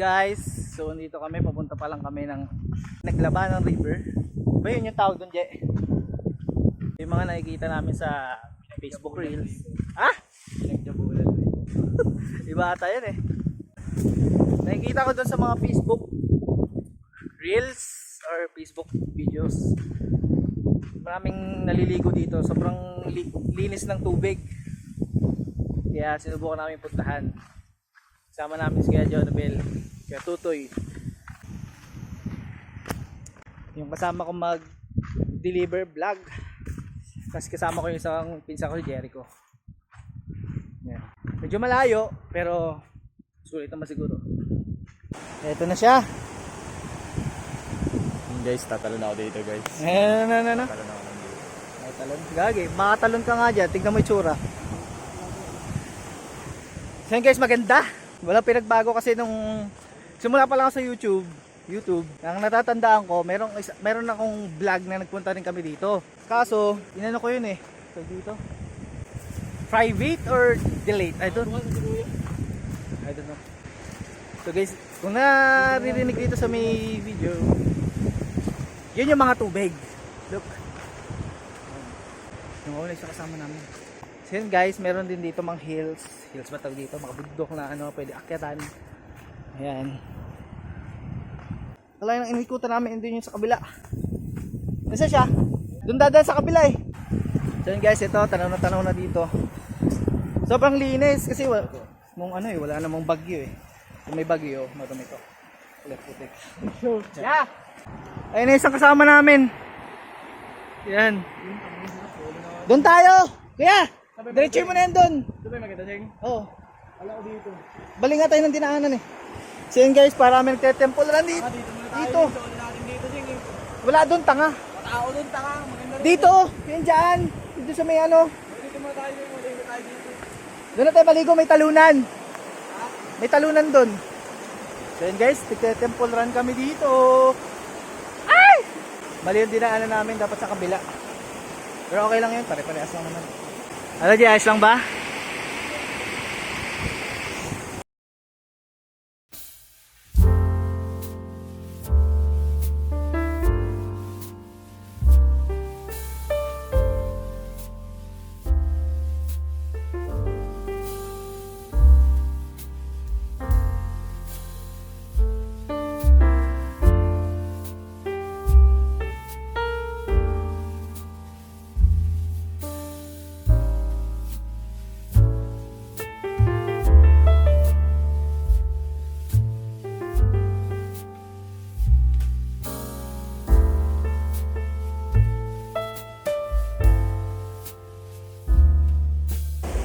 guys, so dito kami, papunta pa lang kami ng Naglaban ng river. Diba yun yung tawag doon, Je? Yung mga nakikita namin sa Facebook Reels. Ah? Iba ata yan eh. Nakikita ko doon sa mga Facebook Reels or Facebook videos. Maraming naliligo dito, sobrang linis ng tubig. Kaya sinubukan namin puntahan. Sama namin si Kuya Jonabel, Kuya Tutoy. Yung kasama ko mag-deliver vlog. Kasi kasama ko yung isang pinsan ko si Jericho. Yan. Medyo malayo, pero sulit naman siguro. Ito na siya. Guys, tatalon ako dito guys. Tatalon Tatalon ako dito. Talon. Gagi, makatalon ka nga dyan. Tignan mo yung tsura. So yun guys, maganda. Walang pinagbago kasi nung simula pa lang ako sa YouTube. Ang natatandaan ko, meron akong vlog na nagpunta rin kami dito. Kaso, inano ko yun eh. So dito. Private or delete? I don't know. So guys, kung naririnig dito sa may video, yun yung mga tubig. Look. Yung una isa kasama namin. So yun guys, meron din dito mga hills. Hills ba tawag dito? Mga bundok na ano, pwede akyatan. Ayan. Wala yung inikutan namin, hindi yung sa kabila. Nasa siya? Doon dadaan sa kabila eh. So yun guys, ito, tanaw na dito. Sobrang linis kasi nung ano eh, wala namang bagyo eh. Kung may bagyo, marami ito. Putik. Yeah! Ayun na isang kasama namin. Yan. Doon tayo! Kuya! Diretso mo na yan doon. Ito ba yung maganda, Cheng? Oo. Wala ko dito. Bali nga tayo ng dinaanan eh. So yun guys, para kami nagte-temple lang dito. Dito muna tayo. Dito. Dito natin dito, Cheng. Wala doon, tanga. Tao doon, taka. Maganda rin. Dito! Yan dyan! Dito sa may ano. Dito muna tayo, Cheng. Dito tayo dito. Doon na tayo maligo, may talunan. May talunan doon. So yun guys, nagte-temple run kami dito. Ay! Mali yung dinaanan namin, dapat sa kabila. Pero okay lang yun, pare-parehas lang naman. Ano di, ayos lang ba?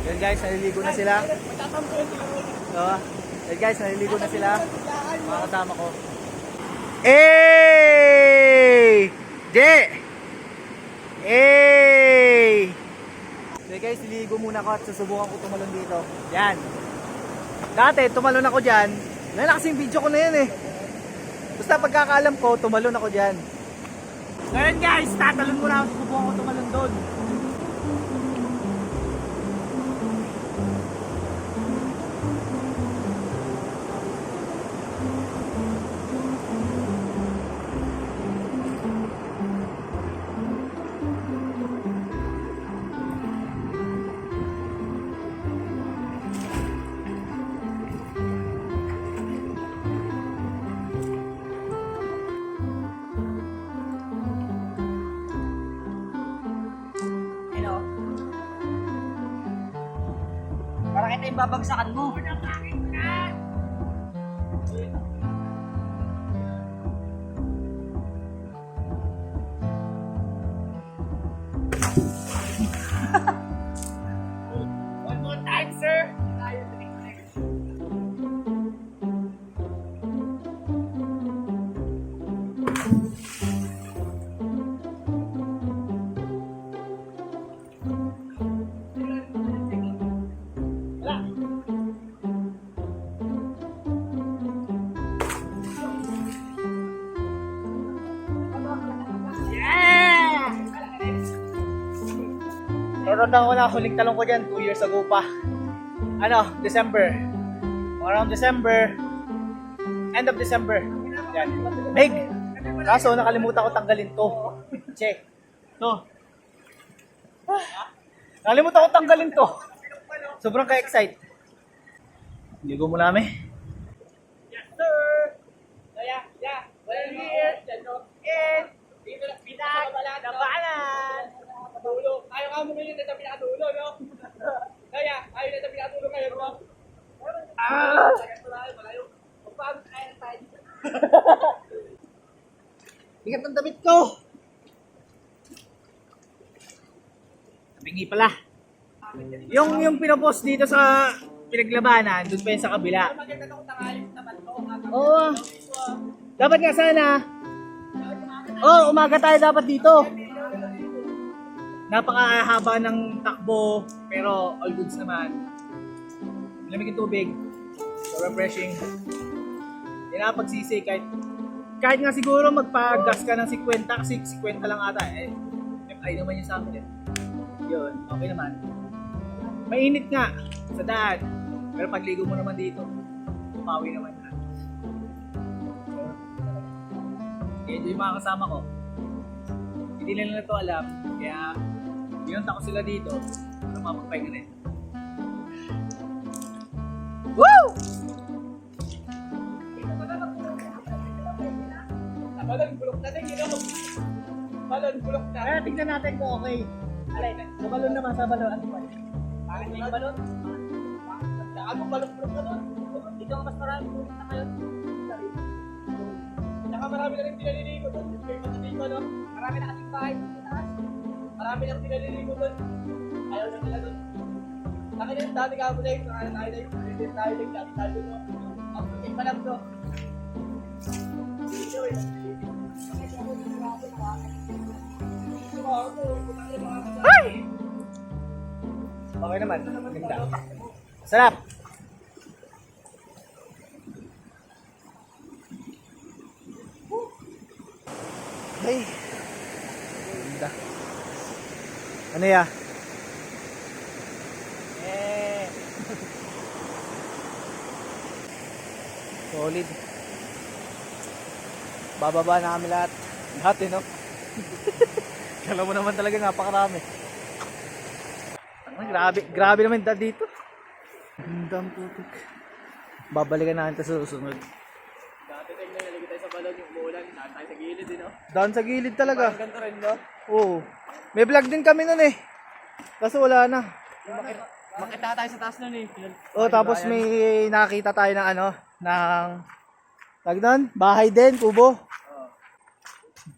Yan guys, naliligo na sila. Yan guys, naliligo na sila. Mga kasama ko. Hey! Je! Hey! So guys, naliligo muna ako at susubukan ko tumalon dito. Yan. Dati, tumalon ako dyan. Wala kasing video ko na yan eh. Basta pagkakaalam ko, tumalon ako dyan. Ngayon guys, tatalon muna ako. Susubukan ko tumalon doon. Parang ito yung babagsakan mo. One more time, sir! Meron na ako na huling talong ko dyan 2 years ago pa. Ano, December. Around December, End of December. Yan. Big. Kaso nakalimutan ko tanggalin to. Che. To. Nakalimutan ko tanggalin to. Sobrang ka-excite. Hindi ko muna kami. Yes, sir! Yeah. Well, here, dito na, pinag-labanan! Dulo. Ayaw ka mo ngayon na pinakadulo, no? Kaya, ayaw na pinakadulo ngayon, no? Malayo. Paano kaya na tayo dito? Bigat ng damit ko. Bingi pala. Yung pinapost dito sa pinaglabanan, doon pa yun sa kabila. Maganda na kung tangayin naman to. Oo. Dapat nga sana. Oo, umaga tayo dapat dito. Napakahaba ng takbo, pero all goods naman. Lamig yung tubig. So refreshing. Hindi na pagsisi kahit nga siguro magpa-gas ka ng 50 kasi 50 lang ata eh. FI naman yung sa akin eh. Yun, okay naman. Mainit nga sa daan. Pero pagligo mo naman dito, umawi naman na. Enjoy yung mga kasama ko. Hindi nila na ito alam, kaya binunta ko sila dito para mapagpahinga rin. Woo! Balon, bulok na din, yun, balon, bulok na. Kaya tignan natin kung okay. Alay, Sa balon naman, sa balon. Ano ba? bakit hindi balon? Ano balon, bulok na doon? Ito ang mas marami bulok na ngayon. Saka marami na rin pinaliligo doon. May mataligo, no? Marami na kasing bahay doon sa taas. Marami na pinaliligo doon. Ayaw na nila doon. Akin yung dati ka mo na yung tayo na yung tayo doon, no? Ang puting pa lang doon. Dito eh. Ay! Okay naman. Ganda. Sarap. Hey. Ganda. Ano ya? Solid. Bababa na kami lahat. Lahat eh, no? Kala mo naman talaga napakarami. Grabe naman dito. Ang dami putik. Babalikan natin sa susunod. Dati tayo na nalagay tayo sa balon yung umulan. Daan tayo sa gilid, no? Daan sa gilid talaga. Parang ganito rin, no? Oo. May vlog din kami nun eh. Kaso wala na. Makita tayo sa taas nun eh. Oh, tapos may nakita tayo ng ano, ng tag doon, bahay din, kubo.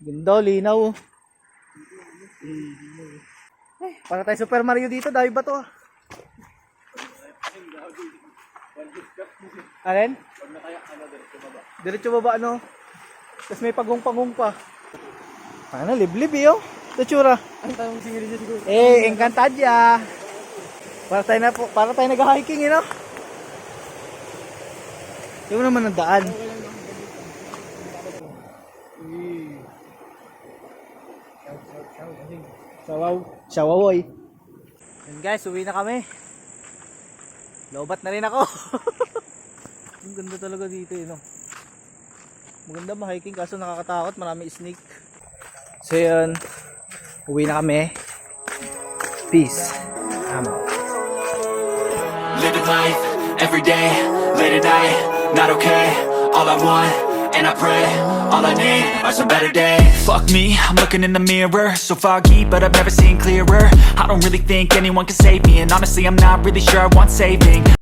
Ganda, linaw. Para tayo Super Mario dito, dahil ba to? Alin? Diretso baba, ano? Tapos may pagong-pagong pa. Ano, liblib eh, oh. Itsura. Ang tanong singili siya siguro. Encantadya. Para tayo nag-hiking, no? Yung naman ang daan. Shawawoy. Yun guys, uwi na kami. Lobat na rin ako. Ang ganda talaga dito, no? Maganda ma-hiking kaso nakakatakot, marami snake. So yun, uwi na kami. Peace. I'm out. Living life, every day, late at night, not okay. All I want, and I pray, all I need are some better days. Fuck me, I'm looking in the mirror, so foggy, but I've never seen clearer. I don't really think anyone can save me, and honestly I'm not really sure I want saving.